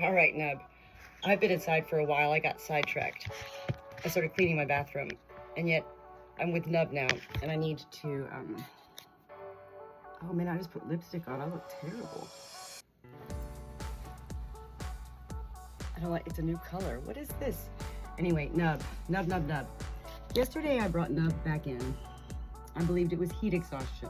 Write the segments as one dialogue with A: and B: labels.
A: All right, Nub. I've been inside for a while. I got sidetracked. I started cleaning my bathroom, and yet I'm with Nub now, and I need to, oh man, I just put lipstick on. I look terrible. I don't like, it's a new color. What is this? Anyway, Nub. Yesterday I brought Nub back in. I believed it was heat exhaustion,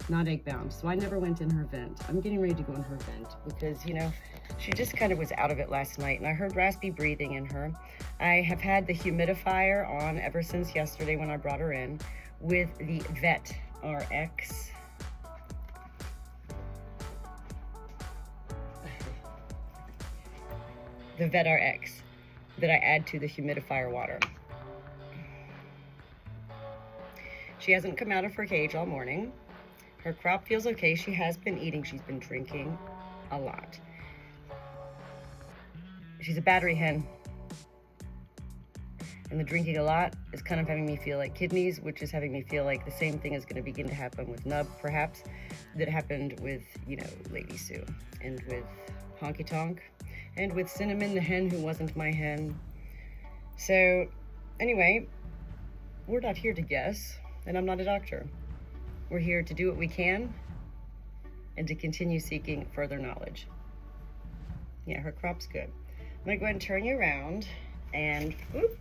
A: not egg bound. So I never went in her vent. I'm getting ready to go in her vent because, you know, she just kind of was out of it last night and I heard raspy breathing in her. I have had the humidifier on ever since yesterday when I brought her in with the Vet RX. The Vet RX that I add to the humidifier water. She hasn't come out of her cage all morning. Her crop feels okay. She has been eating. She's been drinking a lot. She's a battery hen. And the drinking a lot is kind of having me feel like kidneys, which is having me feel like the same thing is going to begin to happen with Nub, perhaps, that happened with, you know, Lady Sue and with Honky Tonk and with Cinnamon, the hen who wasn't my hen. So anyway, we're not here to guess, and I'm not a doctor. We're here to do what we can and to continue seeking further knowledge. Yeah, her crop's good. I'm gonna go ahead and turn you around and whoop.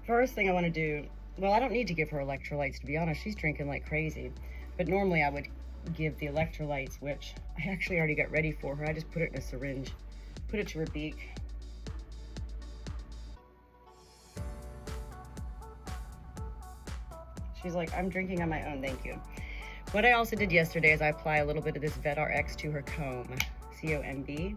A: First thing I wanna do, well, I don't need to give her electrolytes, to be honest. She's drinking like crazy. But normally I would give the electrolytes, which I actually already got ready for her. I just put it in a syringe, put it to her beak. She's like, I'm drinking on my own, thank you. What I also did yesterday is I apply a little bit of this Vet RX to her comb, C-O-M-B.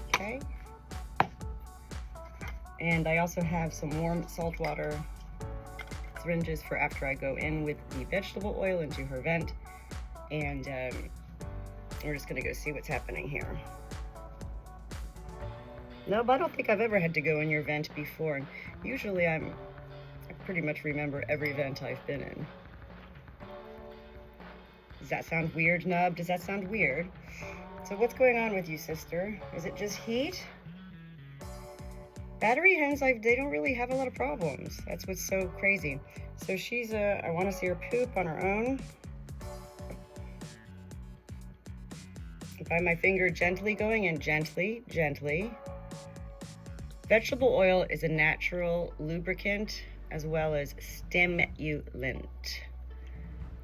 A: Okay. And I also have some warm saltwater syringes for after I go in with the vegetable oil into her vent. And we're just gonna go see what's happening here. Nope, I don't think I've ever had to go in your vent before. And usually I pretty much remember every vent I've been in. Does that sound weird, Nub? Does that sound weird? So what's going on with you, sister? Is it just heat? Battery hens, they don't really have a lot of problems. That's what's so crazy. So she's, I want to see her poop on her own. By my finger gently going in, gently. Vegetable oil is a natural lubricant as well as stimulant.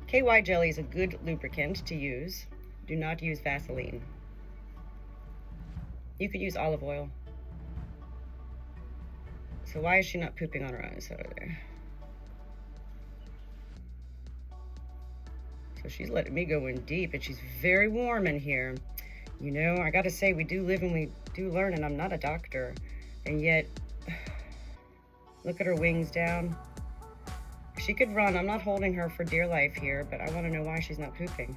A: KY jelly is a good lubricant to use. Do not use Vaseline. You could use olive oil. So why is she not pooping on her own? It's over there. So she's letting me go in deep, and she's very warm in here. You know, I gotta say, we do live and we do learn, and I'm not a doctor. And yet, look at her wings down. She could run. I'm not holding her for dear life here, but I want to know why she's not pooping.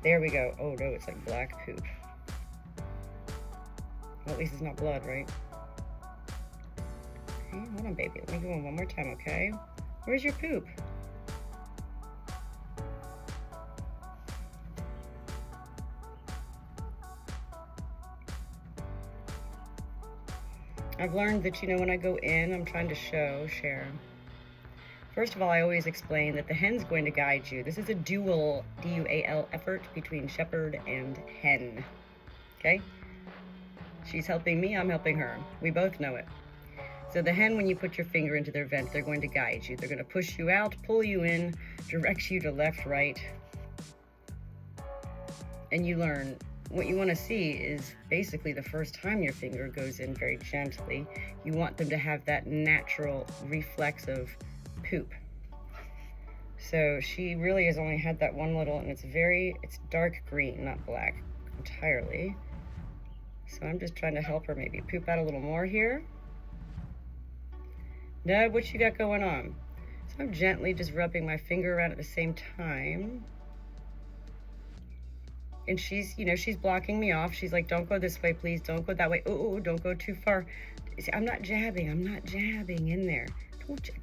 A: There we go. Oh no, it's like black poop. Well, at least it's not blood, right? Okay, hold on, baby. Let me go in one more time, okay? Where's your poop? I've learned that, you know, when I go in, I'm trying to share. First of all, I always explain that the hen's going to guide you. This is a dual, D-U-A-L effort between shepherd and hen, okay? She's helping me, I'm helping her. We both know it. So the hen, when you put your finger into their vent, they're going to guide you. They're going to push you out, pull you in, direct you to left, right. And you learn. What you want to see is basically the first time your finger goes in very gently, you want them to have that natural reflex of poop. So she really has only had that one little, and it's dark green, not black entirely. So I'm just trying to help her maybe poop out a little more here. Now, what you got going on? So I'm gently just rubbing my finger around at the same time. And she's, you know, she's blocking me off. She's like, don't go this way, please. Don't go that way. Oh, don't go too far. See, I'm not jabbing in there. Don't jab.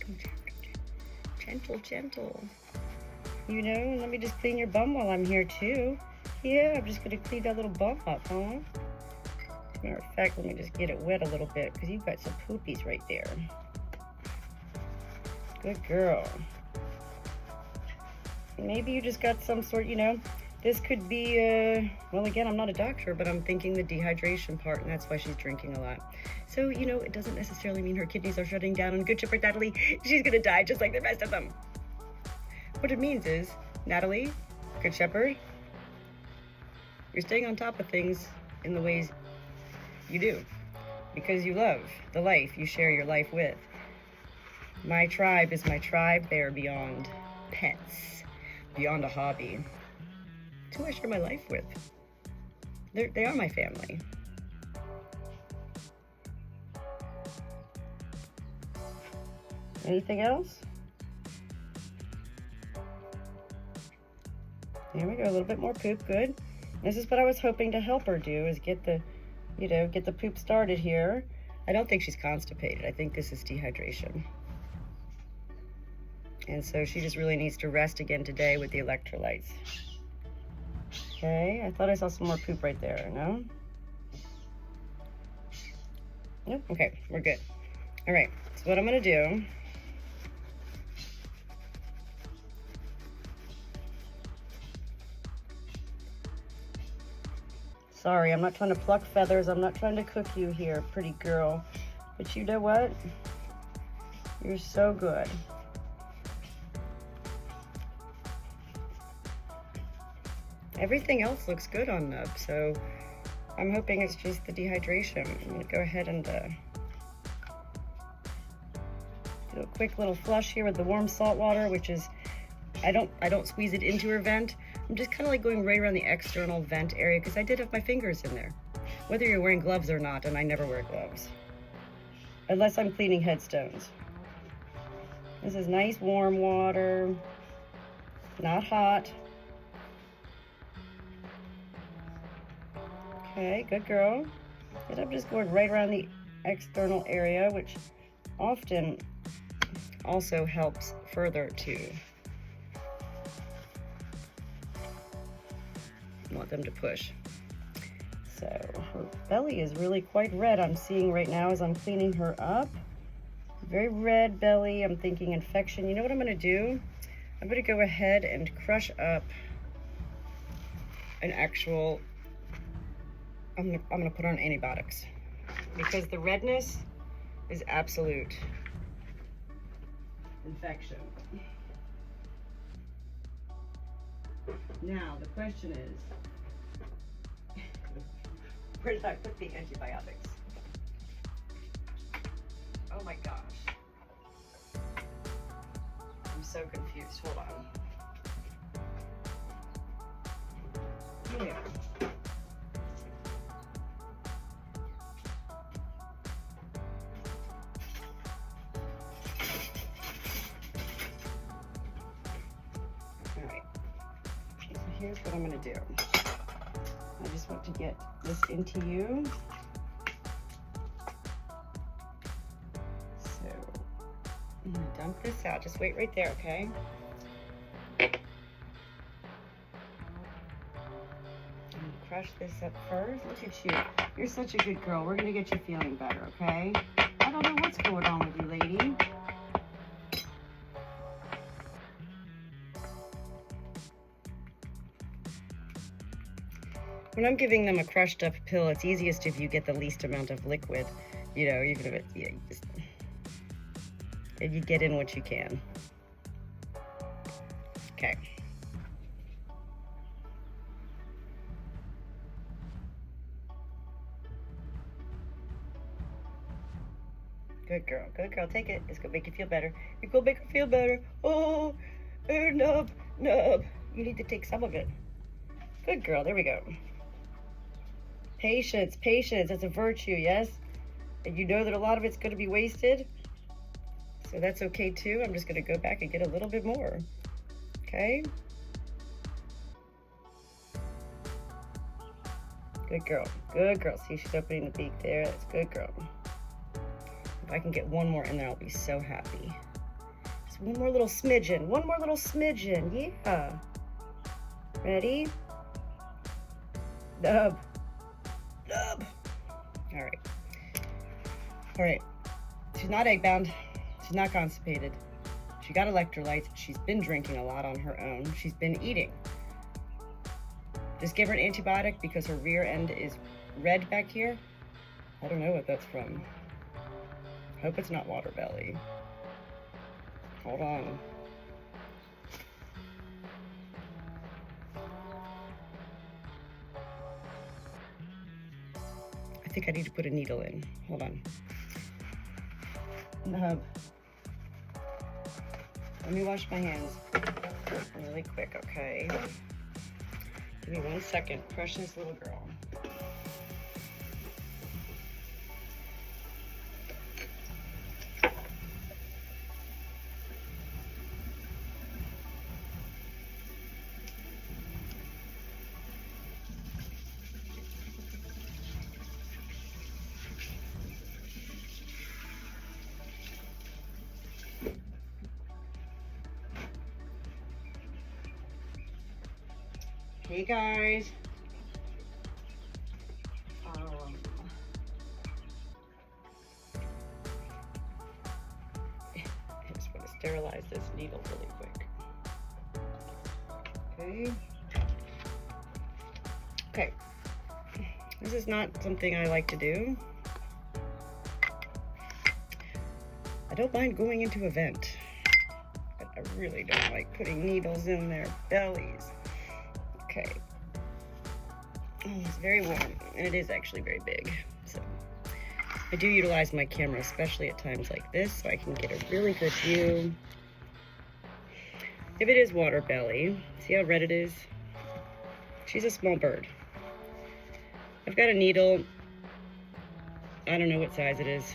A: Gentle, gentle. You know, let me just clean your bum while I'm here too. Yeah, I'm just gonna clean that little bum up, huh? Matter of fact, let me just get it wet a little bit because you've got some poopies right there. Good girl. Maybe you just got some sort, you know, this could be, well, again, I'm not a doctor, but I'm thinking the dehydration part, and that's why she's drinking a lot. So, you know, it doesn't necessarily mean her kidneys are shutting down, and good shepherd Natalie, she's gonna die just like the rest of them. What it means is, Natalie, good shepherd, you're staying on top of things in the ways you do, because you love the life you share your life with. My tribe is my tribe. They are beyond pets, beyond a hobby. It's who I share my life with. They are my family. Anything else? There we go, a little bit more poop, good. This is what I was hoping to help her do, is get the, you know, get the poop started here. I don't think she's constipated. I think this is dehydration. And so she just really needs to rest again today with the electrolytes. Okay, I thought I saw some more poop right there, no? Nope, okay, we're good. All right, so what I'm gonna do, sorry, I'm not trying to pluck feathers. I'm not trying to cook you here, pretty girl. But you know what? You're so good. Everything else looks good on Nub, so I'm hoping it's just the dehydration. I'm gonna go ahead and do a quick little flush here with the warm salt water, which is, I don't squeeze it into her vent. I'm just kind of like going right around the external vent area because I did have my fingers in there. Whether you're wearing gloves or not, and I never wear gloves. Unless I'm cleaning headstones. This is nice warm water, not hot. Okay, good girl. And I'm just going right around the external area, which often also helps further to want them to push. So her belly is really quite red, I'm seeing right now as I'm cleaning her up. Very red belly. I'm thinking infection. You know what I'm gonna do? I'm gonna go ahead and crush up an actual, I'm gonna put on antibiotics because the redness is absolute infection. Now the question is, where did I put the antibiotics? Oh my gosh. I'm so confused. Hold on. Here. Alright. So here's what I'm going to do. I just want to get this into you. I'm gonna dump this out. Just wait right there, okay? I'm gonna crush this up first. Look at you. You're such a good girl. We're gonna get you feeling better, okay? I don't know what's going on with you, lady. When I'm giving them a crushed up pill, it's easiest if you get the least amount of liquid. You know, even if it, yeah, you just, and you get in what you can. Okay. Good girl, good girl. Take it. It's gonna make you feel better. It's gonna make her feel better. Oh, Nub. You need to take some of it. Good girl. There we go. Patience, patience. That's a virtue, yes? And you know that a lot of it's gonna be wasted. So that's okay too. I'm just gonna go back and get a little bit more, okay? Good girl, good girl. See, she's opening the beak there. That's good girl. If I can get one more in there, I'll be so happy. Just one more little smidgen. One more little smidgen. Yeah. Ready? Nub. Nub. All right. All right. She's not egg-bound. She's not constipated. She got electrolytes. She's been drinking a lot on her own. She's been eating. Just give her an antibiotic because her rear end is red back here. I don't know what that's from. Hope it's not water belly. Hold on. I think I need to put a needle in. Hold on. Nub. Let me wash my hands really quick, okay? Give me 1 second. Precious little girl. Hey guys. I just want to sterilize this needle really quick. Okay. Okay. This is not something I like to do. I don't mind going into a vent, but I really don't like putting needles in their bellies. Okay. Oh, it's very warm, and it is actually very big. So I do utilize my camera, especially at times like this, so I can get a really good view. If it is water belly, see how red it is? She's a small bird. I've got a needle. I don't know what size it is.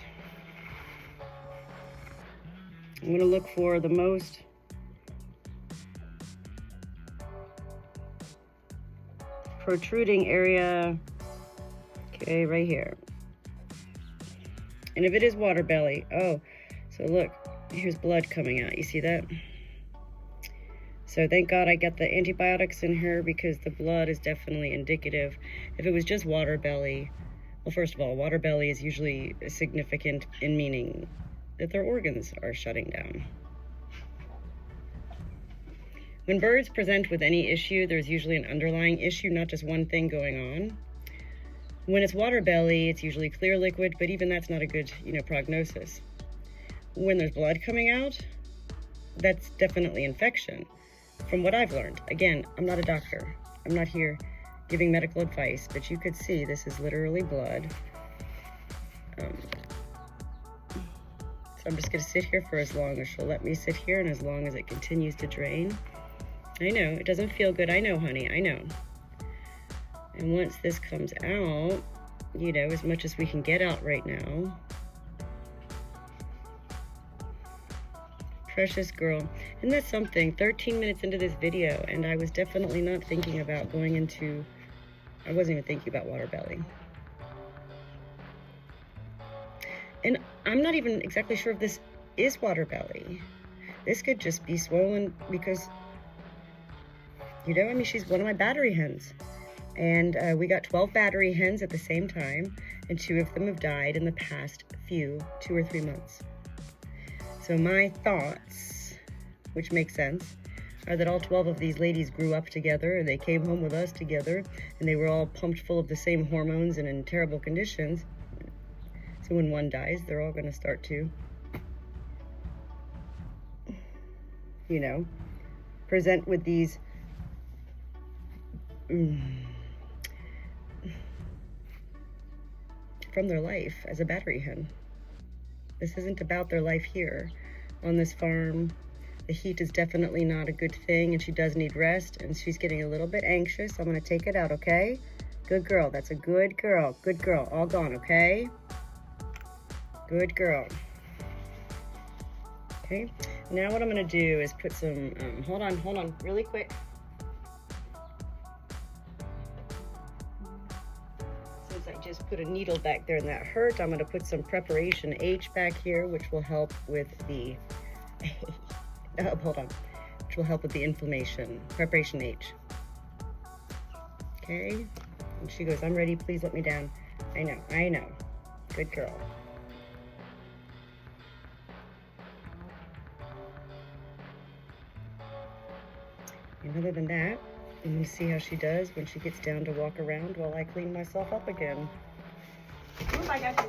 A: I'm gonna look for the most protruding area. Okay, right here. And if it is water belly, oh, so look, here's blood coming out. You see that? So thank God I got the antibiotics in her because the blood is definitely indicative. If it was just water belly, well, first of all, water belly is usually significant in meaning that their organs are shutting down. When birds present with any issue, there's usually an underlying issue, not just one thing going on. When it's water belly, it's usually clear liquid, but even that's not a good, prognosis. When there's blood coming out, that's definitely infection. From what I've learned, again, I'm not a doctor. I'm not here giving medical advice, but you could see this is literally blood. So I'm just gonna sit here for as long as she'll let me sit here and as long as it continues to drain. I know, it doesn't feel good. I know, honey, I know. And once this comes out, as much as we can get out right now. Precious girl. And that's something, 13 minutes into this video, and I was definitely not thinking about going into, I wasn't even thinking about water belly. And I'm not even exactly sure if this is water belly. This could just be swollen because, she's one of my battery hens. And we got 12 battery hens at the same time, and 2 of them have died in the past 2 or 3 months. So my thoughts, which makes sense, are that all 12 of these ladies grew up together, and they came home with us together, and they were all pumped full of the same hormones and in terrible conditions. So when one dies, they're all going to start to, present with these from their life as a battery hen. This isn't about their life here on this farm. The heat is definitely not a good thing, and she does need rest, and she's getting a little bit anxious. I'm going to take it out, okay? Good girl. That's a good girl. Good girl. All gone, okay? Good girl. Okay. Now what I'm going to do is put some, hold on, really quick. Since I just put a needle back there and that hurt, I'm going to put some preparation H back here, which will help with the hold on, which will help with the inflammation. Preparation H. Okay, and she goes, I'm ready, please let me down. I know, good girl. And other than that, I'm gonna see how she does when she gets down to walk around while I clean myself up again.
B: Oop, I got you.